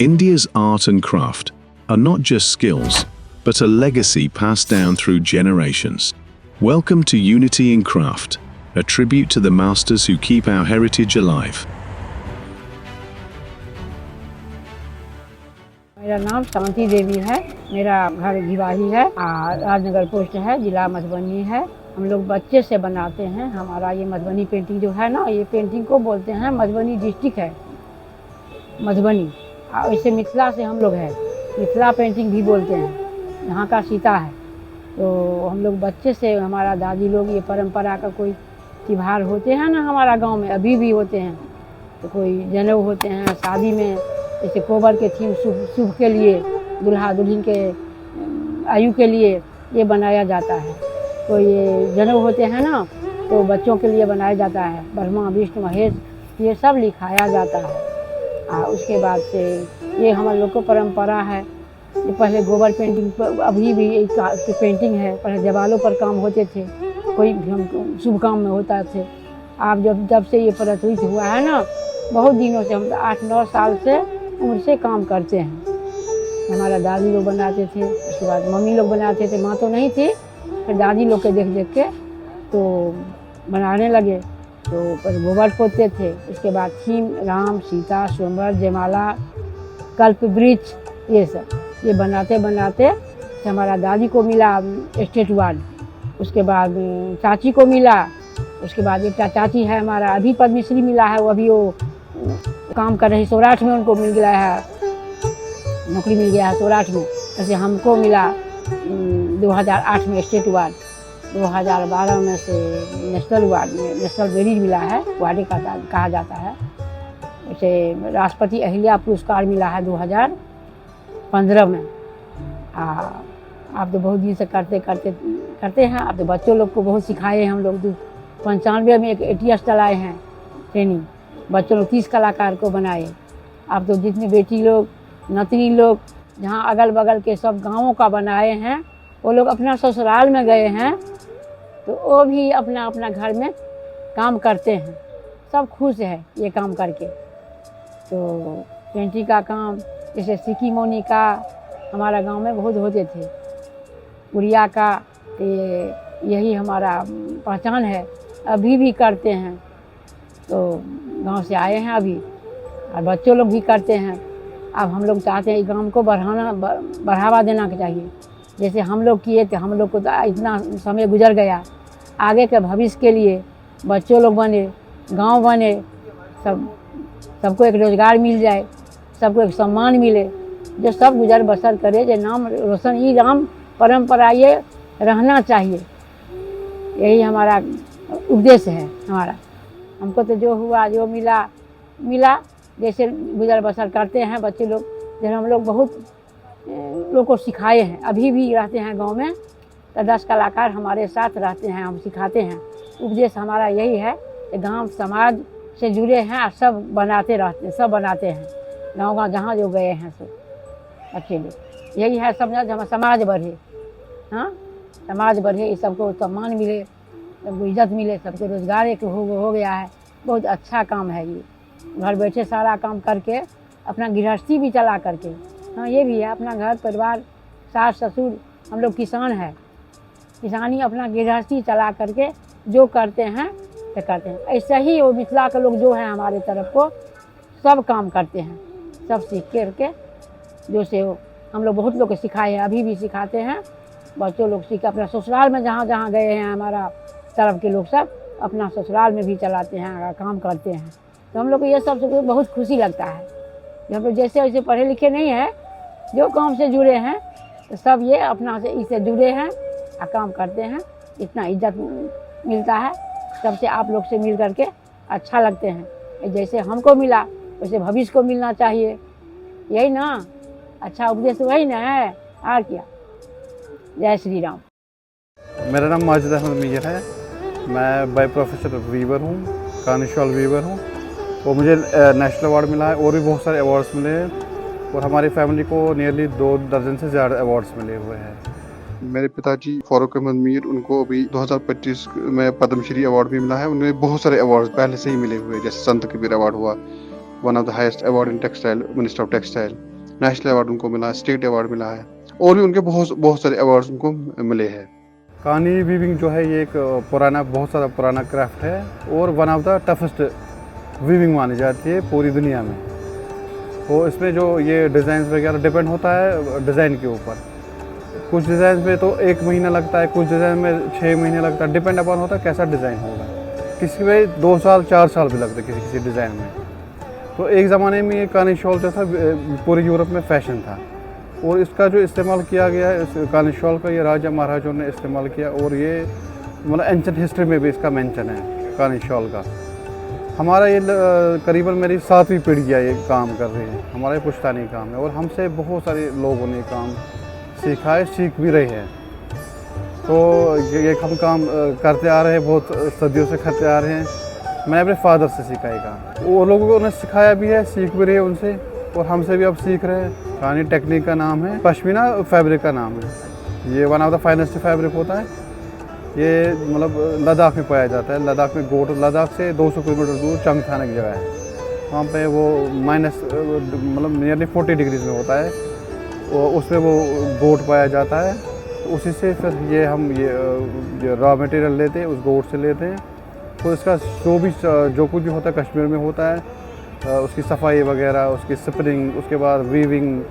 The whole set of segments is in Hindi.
India's art and craft are not just skills, but a legacy passed down through generations. Welcome to Unity in Craft, a tribute to the masters who keep our heritage alive. मेरा नाम शांति देवी है। मेरा घर भिवाही है, राजनगर पोस्ट है, जिला मधुबनी है। हम लोग बच्चे से बनाते हैं। हमारा ये मधुबनी पेंटिंग जो है ना, ये पेंटिंग को बोलते हैं, मधुबनी डिस्ट्रिक्ट है मधुबनी। वैसे मिथिला से हम लोग हैं, मिथिला पेंटिंग भी बोलते हैं, यहाँ का सीता है। तो हम लोग बच्चे से, हमारा दादी लोग ये परंपरा का कोई त्योहार होते हैं ना हमारा गांव में, अभी भी होते हैं। तो कोई जनेऊ होते हैं, शादी में जैसे कोबर के थीम शुभ के लिए, दुल्हा दुल्हन के आयु के लिए ये बनाया जाता है। तो ये जनेऊ होते हैं ना, तो बच्चों के लिए बनाया जाता है। ब्रह्मा विष्णु महेश ये सब लिखाया जाता है। उसके बाद से ये हम लोग को परंपरा है। ये पहले गोबर पेंटिंग पर, अभी भी एक पेंटिंग है। पहले दीवारों पर काम होते थे, कोई शुभ काम में होता थे। आप जब से ये प्रचलित हुआ है ना, बहुत दिनों से, हम 8-9 साल से उम्र से काम करते हैं। हमारा दादी लोग बनाते थे, उसके बाद मम्मी लोग बनाते थे, माँ तो नहीं थी, फिर दादी लोग के देख देख के तो बनाने लगे। तो पर गोबर पोतते थे। उसके बाद थीम राम सीता स्वयंवर जयमाला कल्प वृक्ष ये सब ये बनाते बनाते हमारा दादी को मिला स्टेट अवार्ड। उसके बाद चाची को मिला। उसके बाद एक चाची है हमारा, अभी पद्मश्री मिला है। वो अभी वो काम कर रही सौराठ में, उनको मिल गया है, नौकरी मिल गया है सौराठ में। जैसे हमको मिला 2008 में स्टेट अवार्ड, 2012 में से नेशनल अवार्ड में नेशनल मेरिट मिला है, अवार्ड कहा जाता है। उसे राष्ट्रपति अहिल्या पुरस्कार मिला है 2015 में। आप तो बहुत दिन से करते हैं। आप तो बच्चों लोग को बहुत सिखाए हैं हम लोग। 95 में एक ATS चलाए हैं ट्रेनिंग, बच्चों लोग 30 कलाकार को बनाए। आप तो जितने बेटी लोग नतनी लोग जहाँ अगल बगल के सब गाँवों का बनाए हैं, वो लोग अपना ससुराल में गए हैं, तो वो भी अपना अपना घर में काम करते हैं। सब खुश है ये काम करके। तो पेंटिंग का काम जैसे सिक्की मोनी का हमारा गांव में बहुत होते थे, उड़िया का, यही हमारा पहचान है। अभी भी करते हैं। तो गांव से आए हैं अभी, और बच्चों लोग भी करते हैं। अब हम लोग चाहते हैं इस काम को बढ़ावा देना चाहिए। जैसे हम लोग किए थे, हम लोग को तो इतना समय गुजर गया। आगे के भविष्य के लिए बच्चों लोग बने, गांव बने, सबको एक रोज़गार मिल जाए, सबको एक सम्मान मिले, जो सब गुजर बसर करे, जो नाम रोशन ये नाम परंपरा ये रहना चाहिए। यही हमारा उद्देश्य है हमारा। हमको तो जो हुआ जो मिला जैसे गुजर बसर करते हैं बच्चे लोग। जैसे हम लोग बहुत लोग को सिखाए हैं, अभी भी रहते हैं गांव में, तो 10 कलाकार हमारे साथ रहते हैं, हम सिखाते हैं। उपदेश हमारा यही है कि गांव समाज से जुड़े हैं और सब बनाते रहते हैं, सब बनाते हैं गांव जहाँ जो गए हैं सब अकेले। यही है समझा, जब समाज बढ़े, हाँ समाज बढ़े, इस सबको सम्मान मिले, सबको इज्जत मिले, सबको रोज़गार एक हो गया है। बहुत अच्छा काम है ये, घर बैठे सारा काम करके अपना गृहस्थी भी चला करके। हाँ ये भी है, अपना घर परिवार, सास ससुर, हम लोग किसान हैं, किसानी अपना गृहस्थी चला करके जो करते हैं तो करते हैं। ऐसे ही वो मिथिला के लोग जो हैं हमारे तरफ को सब काम करते हैं, सब सीख करके जो से हम लोग बहुत लोग को सिखाए हैं, अभी भी सिखाते हैं। बच्चों लोग सीख अपना ससुराल में जहाँ जहाँ गए हैं हमारा तरफ के लोग सब अपना ससुराल में भी चलाते हैं, काम करते हैं। तो हम लोग को ये सब से बहुत खुशी लगता है। हम लोग जैसे वैसे पढ़े लिखे नहीं हैं, जो काम से जुड़े हैं तो सब ये अपना से इससे जुड़े हैं और काम करते हैं। इतना इज्जत मिलता है सबसे, आप लोग से मिल करके अच्छा लगते हैं। जैसे हमको मिला वैसे भविष्य को मिलना चाहिए, यही ना अच्छा उपदेश वही ना है, और क्या। जय श्री राम। मेरा नाम माजिद अहमद मीर है। मैं बाय प्रोफेशन वीवर हूँ, कानिशॉल वीवर हूँ। और मुझे नेशनल अवार्ड मिला है और भी बहुत सारे अवार्ड्स मिले हैं। और हमारी फैमिली को नियरली 2 दर्जन से ज़्यादा अवार्ड्स मिले हुए हैं। मेरे पिताजी फारूक अहमद मीर, उनको अभी 2025 में पद्मश्री अवार्ड भी मिला है। उन्हें बहुत सारे अवार्ड पहले से ही मिले हुए हैं, जैसे संत कबीर अवार्ड हुआ, one of the highest award in textile, minister of textile. National award उनको मिला, स्टेट अवार्ड मिला है, और भी उनके बहुत सारे अवार्ड्स उनको मिले हैं। कानी वीविंग जो है ये एक बहुत सारा पुराना क्राफ्ट है और one of the toughest weaving मानी जाती है पूरी दुनिया में। तो इसमें जो ये डिज़ाइन वगैरह डिपेंड होता है डिज़ाइन के ऊपर। कुछ डिज़ाइन में तो 1 महीना लगता है, कुछ डिज़ाइन में 6 महीने लगता है, डिपेंड अपॉन होता है कैसा डिज़ाइन होगा। किसी में 2 साल 4 साल भी लगते किसी किसी डिज़ाइन में। तो एक ज़माने में ये कानी शॉल जो था पूरी यूरोप में फैशन था, और इसका जो इस्तेमाल किया गया है इस कानी शॉल का, ये राजा महाराजों ने इस्तेमाल किया, और ये मतलब एंशिएंट हिस्ट्री में भी इसका मेंशन है कानी शॉल का। हमारा ये करीबन मेरी 7वीं पीढ़ी है ये काम कर रही है, हमारा ये पुश्तैनी काम है, और हमसे बहुत सारे लोगों ने काम सीखा है, सीख भी रहे हैं। तो ये हम काम करते आ रहे हैं, बहुत सदियों से करते आ रहे हैं। मैंने अपने फादर से सीखा ये काम, वो लोगों ने सिखाया भी है, सीख भी रहे हैं उनसे, और हमसे भी अब सीख रहे हैं। कानी टेक्निक का नाम है, पश्मीना फैब्रिक का नाम है। ये one of the finest fabric होता है। ये मतलब लद्दाख में पाया जाता है। लद्दाख में गोट, लद्दाख से 200 किलोमीटर दूर चंगथाना की जगह है, वहाँ पे वो माइनस मतलब नियरली 40 डिग्रीज में होता है, और उसमें वो गोट पाया जाता है। तो उसी से फिर ये हम ये रॉ मटेरियल लेते हैं, उस गोट से लेते हैं। तो इसका जो कुछ भी होता है कश्मीर में होता है, उसकी सफाई वगैरह, उसकी स्पिनिंग, उसके बाद वीविंग,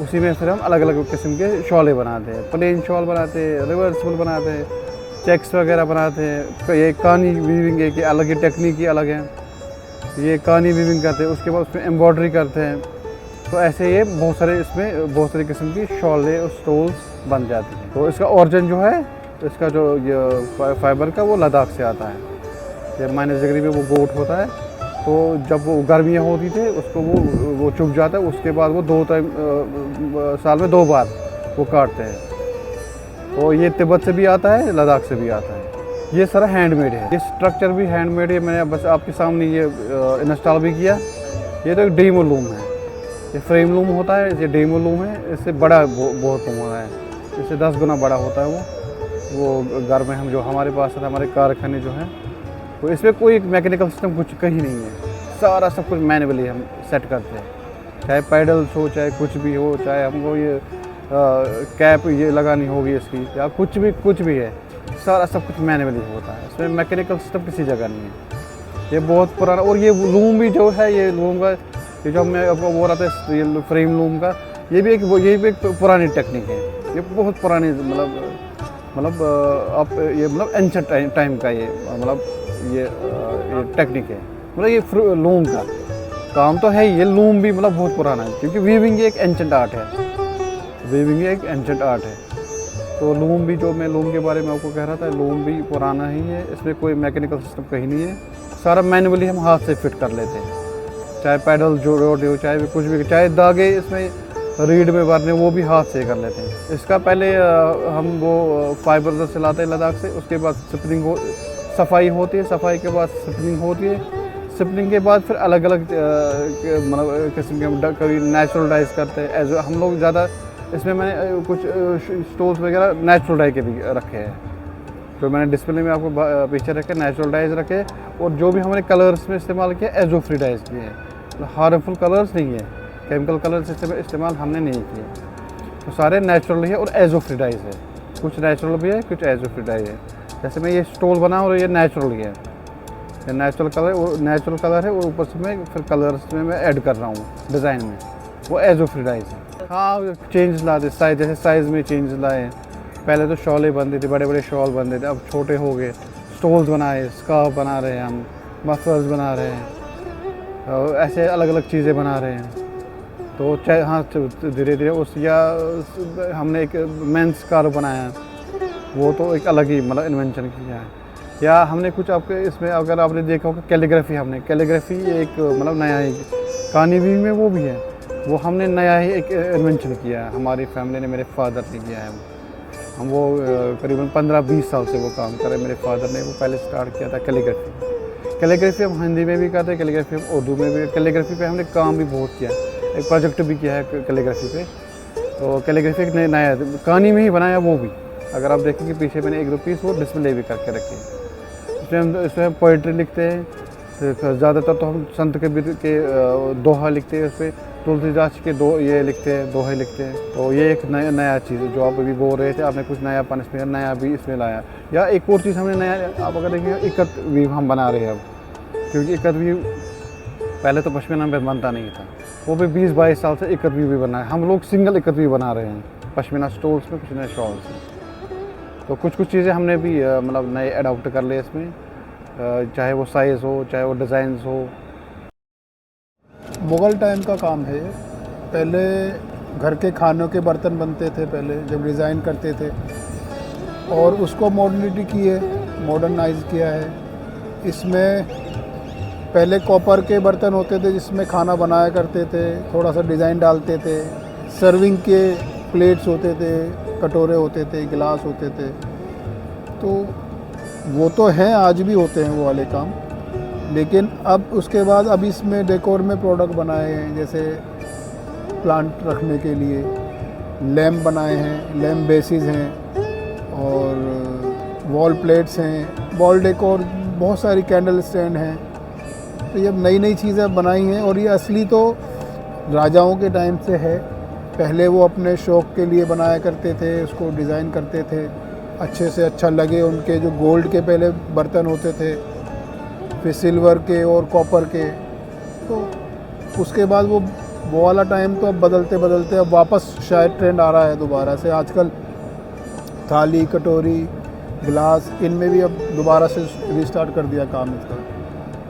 उसी में फिर हम अलग अलग किस्म के शॉले बनाते हैं। प्लेन शॉल बनाते हैं, रिवर्सिबल बनाते हैं, चेक्स वगैरह बनाते हैं। ये कानी वीविंग एक अलग ही टेक्निक ही अलग है, ये कानी वीविंग करते हैं, उसके बाद उसमें एम्ब्रॉयडरी करते हैं। तो ऐसे ये बहुत सारी किस्म की शॉलें और स्टोल्स बन जाती हैं। तो इसका ओरिजिन जो है, इसका जो ये फाइबर का, वो लद्दाख से आता है। ये माइनस डिग्री में वो गोट होता है, तो जब वो गर्मियाँ होती थी उसको वो चुभ जाता है, उसके बाद वो साल में 2 बार वो काटते हैं। तो ये तिब्बत से भी आता है, लद्दाख से भी आता है। ये सारा हैंडमेड है, ये स्ट्रक्चर भी हैंडमेड है। मैंने बस आपके सामने ये इंस्टॉल भी किया। ये तो एक डेमो लूम है, ये फ्रेम लूम होता है, ये डेमो लूम है। इससे बड़ा बहुत लूम होता है, इससे 10 गुना बड़ा होता है वो घर में हम जो हमारे पास है, हमारे कारखाने जो हैं, तो इसमें कोई मैकेनिकल सिस्टम कुछ कहीं नहीं है। सारा सब कुछ मैनुअली हम सेट करते हैं, चाहे पैडल्स हो, चाहे कुछ भी हो, चाहे हमको ये कैप ये लगानी होगी इसकी, या कुछ भी है, सारा सब कुछ मैनुअली होता है। इसमें मैकेनिकल सिस्टम किसी जगह नहीं है। ये बहुत पुराना, और ये लूम भी जो है, ये लूम का ये जो मैं आपको बोल रहा था, ये फ्रेम लूम का, ये भी एक पुरानी टेक्निक है। ये बहुत पुरानी मतलब आप ये मतलब एंशिएंट टाइम का ये मतलब ये टेक्निक है। मतलब ये लूम का काम तो है, ये लूम भी मतलब बहुत पुराना है, क्योंकि वीविंग एक एंशिएंट आर्ट है। वीविंग एक एंशिएंट आर्ट है। तो लूम भी, जो मैं लूम के बारे में आपको कह रहा था, लूम भी पुराना ही है। इसमें कोई मैकेनिकल सिस्टम कहीं नहीं है, सारा मैनुअली हम हाथ से फिट कर लेते हैं। चाहे पैडल जोड़े हो, चाहे भी कुछ भी, चाहे धागे इसमें रीड में भरने, वो भी हाथ से कर लेते हैं। इसका पहले हम वो फाइबर से लाते हैं लद्दाख से, उसके बाद सफाई होती है, सफाई के बाद स्पिनिंग होती है, स्पिनिंग के बाद फिर अलग अलग मतलब किस्म के कभी नेचुरल डाइज करते हैं। एज हम लोग ज़्यादा इसमें मैंने कुछ स्टोल्स वगैरह नेचुरल डाई के भी रखे हैं, जो मैंने डिस्प्ले में आपको पीछे रखे, नेचुरल डाइज रखे। और जो भी हमने कलर्स में इस्तेमाल किया, एजो फ्री डाइज किए हैं, हार्मफुल कलर्स नहीं है, केमिकल कलर्स इस्तेमाल हमने नहीं किए। तो सारे नेचुरल है और एजो फ्री डाइज है, कुछ नेचुरल भी है, कुछ एजो फ्री डाइज है। जैसे मैं ये स्टोल बना और ये नेचुरल है, ये नेचुरल कलर है, और ऊपर से मैं फिर कलर्स में मैं ऐड कर रहा हूँ डिज़ाइन में, वो एजो फ्री डाइज है। हाँ, चेंज लाते साइज, जैसे साइज़ में चेंज लाए। पहले तो शॉलें बनते थे, बड़े बड़े शॉल बनते थे, अब छोटे हो गए। स्टोल्स बनाए, स्कार्फ बना रहे हैं हम, मफलर्स बना रहे हैं, ऐसे अलग अलग चीज़ें बना रहे हैं। तो चाहे हाँ, धीरे धीरे हमने एक मेंस स्कार्फ बनाया, वो तो एक अलग ही मतलब इन्वेंशन किया है। या हमने कुछ आपके इसमें अगर आपने देखा होगा कैलीग्राफी एक मतलब नया ही कानी वीविंग में वो भी है, वो हमने नया ही एक इन्वेंशन किया है, हमारी फैमिली ने, मेरे फादर ने किया है। हम वो करीबन 15-20 साल से वो काम कर रहे हैं। मेरे फादर ने वो पहले स्टार्ट किया था कैलीग्राफी हम हिंदी में भी करते हैं, कैलीग्राफी हम उर्दू में भी। कैलीग्राफी पे हमने काम भी बहुत किया, एक प्रोजेक्ट भी किया है कैलीग्राफी पे। तो कैलीग्राफी एक नया कहानी में ही बनाया वो भी। अगर आप देखेंगे पीछे मैंने 1-2 पीस वो डिस्प्ले भी करके रखे हैं। इसमें हम पोइट्री लिखते हैं, ज़्यादातर तो हम संत कबीर के दोहा लिखते हैं, उस पर तुलसीदास के दो ये लिखते हैं, दोहे लिखते हैं। तो ये एक नया चीज़ है जो आप अभी बोल रहे थे, आपने कुछ नयापन इसमें नया भी इसमें लाया। या एक और चीज़ हमने नया, आप अगर देखिए इकत भी हम बना रहे हैं अब, क्योंकि इकत भी पहले तो पश्मीना में बनता नहीं था, वो भी 20-22 साल से इकत भी बना है। हम लोग सिंगल इकत भी बना रहे हैं पश्मीना स्टोल्स में, कुछ नए शॉल्स में। तो कुछ चीज़ें हमने भी मतलब नए अडॉप्ट कर लिए इसमें, चाहे वो साइज़ हो, चाहे वो डिज़ाइंस हो। मुग़ल टाइम का काम है। पहले घर के खानों के बर्तन बनते थे पहले जब डिज़ाइन करते थे, और उसको मॉडर्निटी की है, मॉडर्नाइज किया है। इसमें पहले कॉपर के बर्तन होते थे जिसमें खाना बनाया करते थे, थोड़ा सा डिज़ाइन डालते थे। सर्विंग के प्लेट्स होते थे, कटोरे होते थे, गिलास होते थे। तो वो तो हैं, आज भी होते हैं वो वाले काम। लेकिन अब उसके बाद अब इसमें डेकोर में प्रोडक्ट बनाए हैं, जैसे प्लांट रखने के लिए लैम्प बनाए हैं, लैम्प बेसिस हैं, और वॉल प्लेट्स हैं, वॉल डेकोर, बहुत सारी कैंडल स्टैंड हैं। तो ये नई नई चीज़ें बनाई हैं, और ये असली तो राजाओं के टाइम से है। पहले वो अपने शौक़ के लिए बनाया करते थे, उसको डिज़ाइन करते थे अच्छे से अच्छा लगे। उनके जो गोल्ड के पहले बर्तन होते थे, फिर सिल्वर के और कॉपर के। तो उसके बाद वो वाला टाइम तो अब बदलते बदलते अब वापस शायद ट्रेंड आ रहा है दोबारा से। आजकल थाली, कटोरी, गिलास, इनमें भी अब दोबारा से रिस्टार्ट कर दिया काम इसका।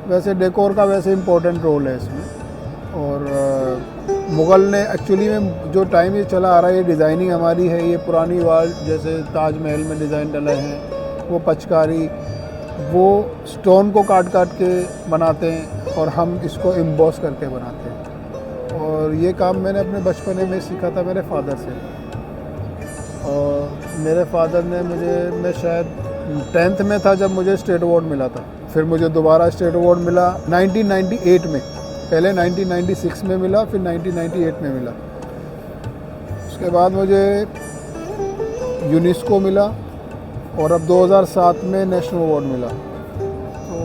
वैसे डेकोर का वैसे इम्पोर्टेंट रोल है इसमें। और मुग़ल ने एक्चुअली में जो टाइम ये चला आ रहा है, ये डिज़ाइनिंग हमारी है। ये पुरानी वाल जैसे ताजमहल में डिज़ाइन डले हैं, वो पचकारी, वो स्टोन को काट काट के बनाते हैं और हम इसको एम्बॉस करके बनाते हैं। और ये काम मैंने अपने बचपने में सीखा था मेरे फादर से। और मेरे फादर ने मैं शायद 10th में था जब मुझे स्टेट अवार्ड मिला था। फिर मुझे दोबारा स्टेट अवार्ड मिला 1998 में। पहले 1996 में मिला, फिर 1998 में मिला। उसके बाद मुझे यूनेस्को मिला, और अब 2007 में नेशनल अवार्ड मिला। तो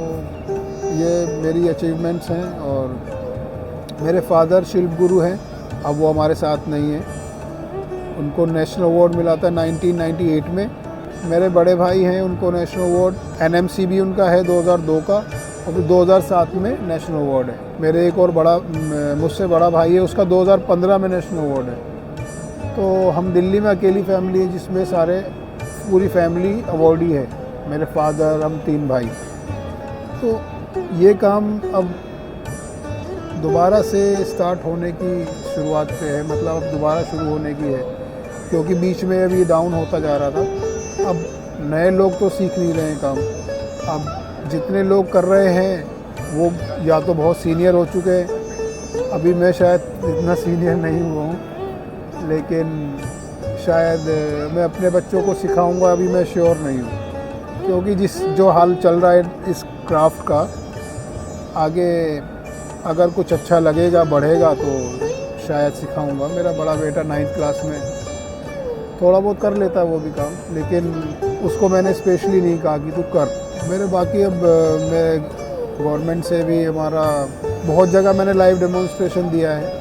ये मेरी अचीवमेंट्स हैं। और मेरे फादर शिल्प गुरु हैं, अब वो हमारे साथ नहीं हैं। उनको नेशनल अवार्ड मिला था 1998 में। मेरे बड़े भाई हैं, उनको नेशनल अवार्ड NMC भी उनका है 2002 का, और फिर 2007 में नेशनल अवार्ड है। मेरे एक और मुझसे बड़ा भाई है, उसका 2015 में नेशनल अवार्ड है। तो हम दिल्ली में अकेली फैमिली है जिसमें पूरी फैमिली अवार्डी है। मेरे फादर, हम 3 भाई। तो ये काम अब दोबारा से स्टार्ट होने की शुरुआत पे है, मतलब अब दोबारा शुरू होने की है, क्योंकि बीच में अभी डाउन होता जा रहा था। अब नए लोग तो सीख नहीं रहे हैं काम। अब जितने लोग कर रहे हैं वो या तो बहुत सीनियर हो चुके हैं, अभी मैं शायद इतना सीनियर नहीं हुआ हूँ, लेकिन शायद मैं अपने बच्चों को सिखाऊंगा, अभी मैं श्योर नहीं हूँ। क्योंकि जो हाल चल रहा है इस क्राफ्ट का, आगे अगर कुछ अच्छा लगेगा, बढ़ेगा, तो शायद सिखाऊंगा। मेरा बड़ा बेटा 9th क्लास में थोड़ा बहुत कर लेता है वो भी काम, लेकिन उसको मैंने स्पेशली नहीं कहा कि तू कर। मेरे बाकी अब मैं गवर्नमेंट से भी, हमारा बहुत जगह मैंने लाइव डेमोन्स्ट्रेशन दिया है।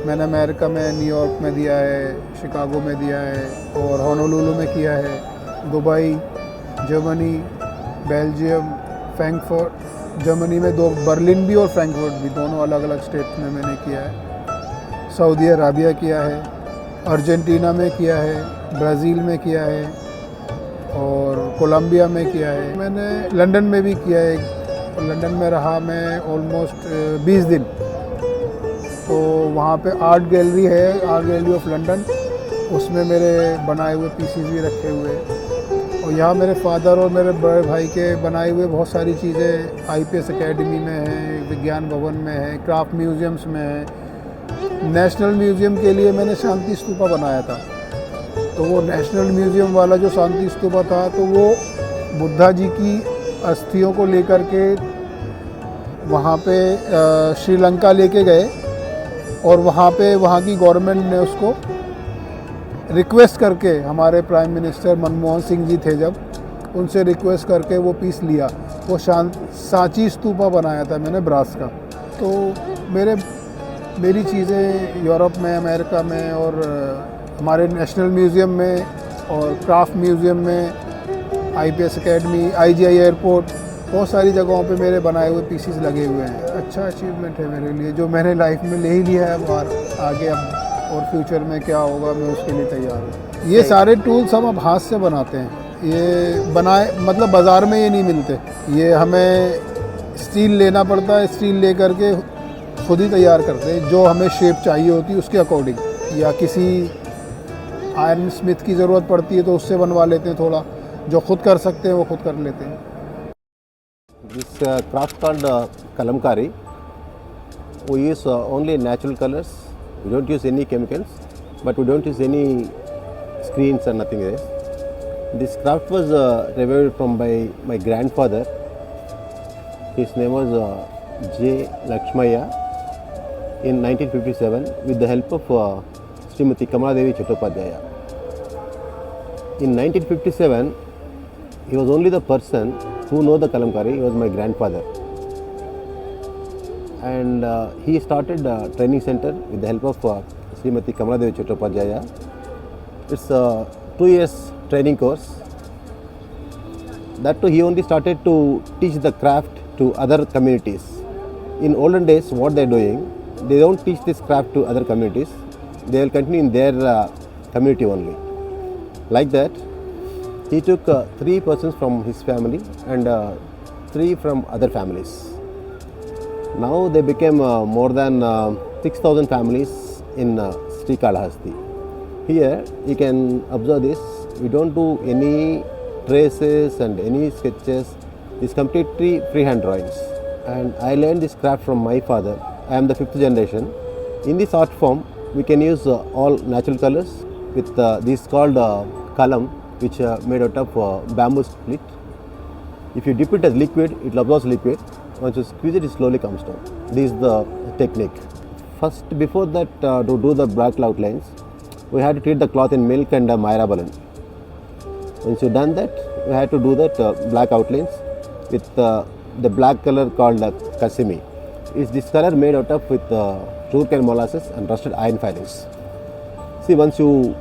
मैंने अमेरिका में, न्यूयॉर्क में दिया है, शिकागो में दिया है, और होनोलुलु में किया है, Dubai, Germany, Belgium, Frankfurt. Germany में 2, बर्लिन भी और फ्रैंकफर्ट भी, दोनों अलग अलग स्टेट में मैंने किया है। सऊदी अरबिया किया है, अर्जेंटीना में किया है, ब्राज़ील में किया है, और कोलंबिया में किया है। मैंने लंदन में भी किया है। लंदन में रहा मैं ऑलमोस्ट 20 दिन। तो वहाँ पे आर्ट गैलरी है, आर्ट गैलरी ऑफ लंदन, उसमें मेरे बनाए हुए पीसीज भी रखे हुए। और यहाँ मेरे फादर और मेरे बड़े भाई के बनाए हुए बहुत सारी चीज़ें IPS अकेडमी में है, विज्ञान भवन में है, क्राफ्ट म्यूज़ियम्स में है। नेशनल म्यूज़ियम के लिए मैंने शांति स्तूपा बनाया था। तो वो नेशनल म्यूज़ियम वाला जो शांति स्तूपा था, तो वो बुद्धा जी की अस्थियों को लेकर के वहाँ पे श्रीलंका लेके गए, और वहाँ पे वहाँ की गवर्नमेंट ने उसको रिक्वेस्ट करके, हमारे प्राइम मिनिस्टर मनमोहन सिंह जी थे जब, उनसे रिक्वेस्ट करके वो पीस लिया। वो सांची स्तूपा बनाया था मैंने ब्रास का। तो मेरी चीज़ें यूरोप में, अमेरिका में और हमारे नेशनल म्यूज़ियम में और क्राफ्ट म्यूज़ियम में, IPS अकेडमी, IGI एयरपोर्ट, बहुत सारी जगहों पे मेरे बनाए हुए पीसीस लगे हुए हैं। अच्छा अचीवमेंट है मेरे लिए, जो मैंने लाइफ में ले ही लिया है। वो आगे अब और फ्यूचर में क्या होगा मैं उसके लिए तैयार हूँ। ये सारे टूल्स हम अब हाथ से बनाते हैं। ये बनाए मतलब बाज़ार में ये नहीं मिलते। ये हमें स्टील लेना पड़ता है, स्टील ले करके खुद ही तैयार करते हैं जो हमें शेप चाहिए होती है उसके अकॉर्डिंग, या किसी आयरन स्मिथ की ज़रूरत पड़ती है तो उससे बनवा लेते हैं। थोड़ा जो खुद कर सकते हैं वो खुद कर लेते हैं। This craft called kalamkari. We use only natural colors. We don't use any chemicals, but we don't use any screens or nothing else. This craft was revived from by my grandfather. His name was J. Lakshmaya in 1957 with the help of Srimati Kamaladevi Chattopadhyaya. In 1957, he was only the person who know the kalamkari. He was my grandfather, and he started a training center with the help of Srimati Kamaladevi Chattopadhyaya. It's a 2 years training course. That too, he only started to teach the craft to other communities. In olden days, what they're doing, they don't teach this craft to other communities. They will continue in their community only. Like that, he took 3 persons from his family and 3 from other families. Now they became more than 6,000 families in Srikalahasti. Here you can observe this. We don't do any traces and any sketches. It's completely freehand drawings. And I learned this craft from my father. I am the 5th generation. In this art form, we can use all natural colors with this called kalam, which made out of bamboo split. If you dip it as liquid, it absorbs liquid. Once you squeeze it, it slowly comes down. This is the technique. First, before that, to do the black outlines, we had to treat the cloth in milk and myrabalan. Once you done that, we had to do that black outlines with the black color called kasimi. Is this color made out of with sugarcane molasses and rusted iron filings. See, once you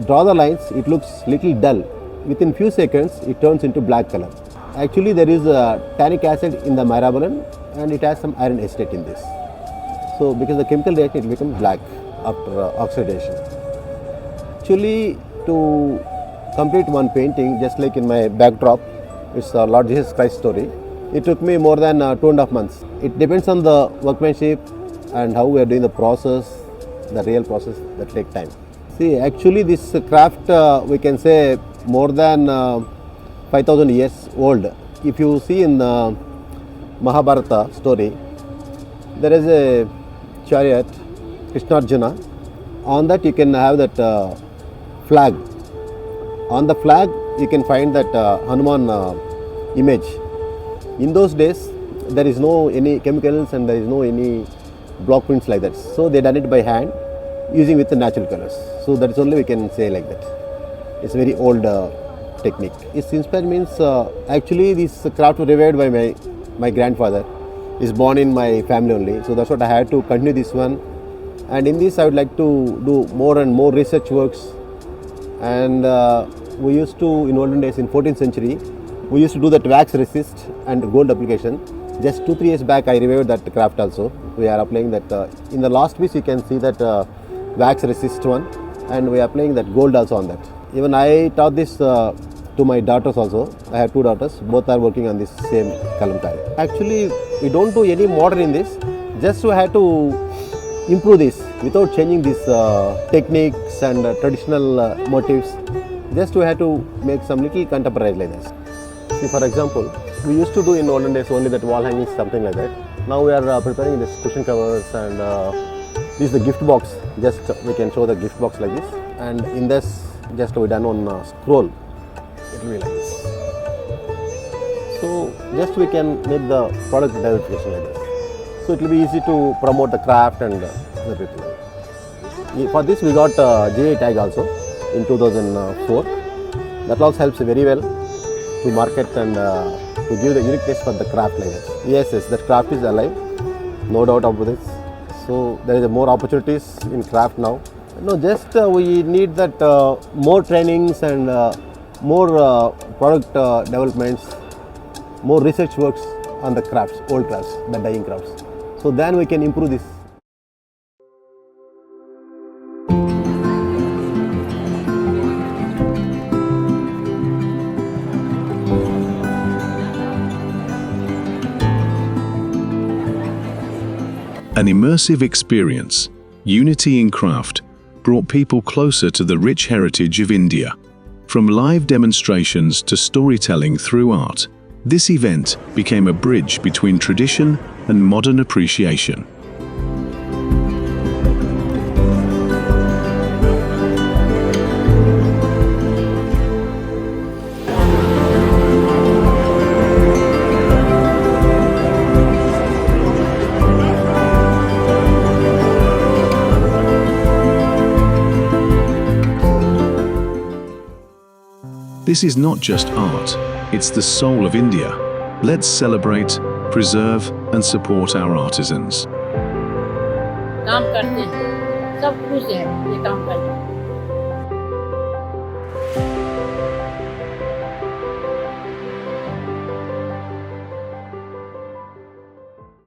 draw the lines, it looks little dull. Within few seconds, it turns into black color. Actually, there is tannic acid in the myrabalan and it has some iron acetate in this. So, because the chemical reaction, it becomes black after oxidation. Actually, to complete one painting, just like in my backdrop, it's Lord Jesus Christ story. It took me more than 2.5 months. It depends on the workmanship and how we are doing the process, the real process that take time. See, actually this craft we can say more than 5,000 years old. If you see in the Mahabharata story, there is a chariot, Krishnarjuna. On that you can have that flag. On the flag you can find that Hanuman image. In those days there is no any chemicals and there is no any block prints like that. So they done it by hand using with the natural colors. So that is only we can say like that. It's a very old technique. It's inspired means actually this craft was revived by my grandfather. Is born in my family only. So that's what I had to continue this one. And in this I would like to do more and more research works. And we used to, in olden days in 14th century, we used to do that wax resist and gold application. Just 2-3 years back I revived that craft also. We are applying that in the last piece you can see that wax resist one, and we are applying that gold also on that. Even I taught this to my daughters also. I have 2 daughters, both are working on this same kalamkari. Actually we don't do any modern in this, just we have to improve this without changing these techniques and traditional motifs. Just we have to make some little contemporary like this. See, for example, we used to do in olden days only that wall hangings, something like that. Now we are preparing this cushion covers, and this is the gift box. Just we can show the gift box like this, and in this just we done on scroll. It will be like this. So just we can make the product identification like this. So it will be easy to promote the craft and everything. For this we got GI tag also in 2004. That also helps very well to market and to give the uniqueness for the craft like that. Yes, that craft is alive, no doubt about this. So there is more opportunities in craft now. No, just we need that more trainings and more product developments, more research works on the crafts, old crafts, the dyeing crafts. So then we can improve this. An immersive experience, Unity in Craft, brought people closer to the rich heritage of India. From live demonstrations to storytelling through art, this event became a bridge between tradition and modern appreciation. This is not just art, it's the soul of India. Let's celebrate, preserve and support our artisans. काम करते हैं, सब खुश हैं ये काम करके।